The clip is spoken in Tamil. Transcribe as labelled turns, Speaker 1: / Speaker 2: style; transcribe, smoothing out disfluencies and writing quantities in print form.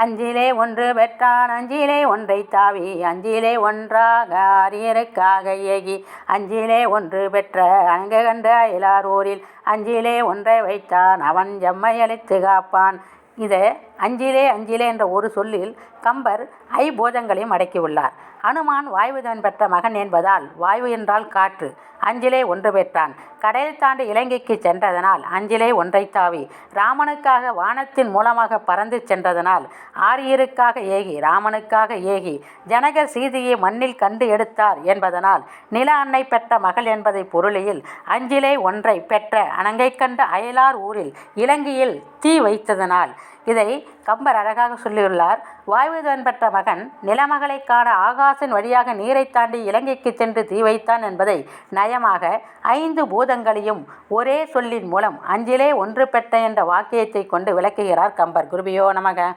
Speaker 1: அஞ்சிலே ஒன்று பெற்றான் அஞ்சிலே ஒன்றை தாவி அஞ்சிலே ஒன்றாக அரியருக்காக ஏகி அஞ்சிலே ஒன்று பெற்ற அங்கு கண்ட அயலாரூரில் அஞ்சிலே ஒன்றை வைத்தான் அவன் எம்மை அழித்து காப்பான். இது அஞ்சிலே அஞ்சிலே என்ற ஒரு சொல்லில் கம்பர் ஐபூதங்களையும் அடக்கியுள்ளார். அனுமான் வாயுதன் பெற்ற மகன் என்பதால் வாயு என்றால் காற்று. அஞ்சிலே ஒன்று பெற்றான். கடல் தாண்டி இலங்கைக்கு சென்றதனால் அஞ்சிலே ஒன்றை தாவி ராமனுக்காக வானத்தின் மூலமாக பறந்து சென்றதனால் ஆரியருக்காக ஏகி ராமனுக்காக ஏகி ஜனகர் சீதையை மண்ணில் கண்டு எடுத்தார் என்பதனால் நில அன்னை பெற்ற மகள் என்பதை பொருளில் அஞ்சிலே ஒன்றை பெற்ற அணங்கை கண்ட அயலார் ஊரில் இலங்கையில் தீ வைத்ததனால் இதை கம்பர் அழகாக சொல்லியுள்ளார். வாயுதன் பெற்ற மகன் நிலமகளை காண ஆகாசின் வழியாக நீரை தாண்டி இலங்கைக்கு சென்று தீ வைத்தான் என்பதை நயமாக 5 பூதங்களையும் ஒரே சொல்லின் மூலம் அஞ்சிலே ஒன்று பெற்ற என்ற வாக்கியத்தை கொண்டு விளக்குகிறார் கம்பர். குருபியோ நமக.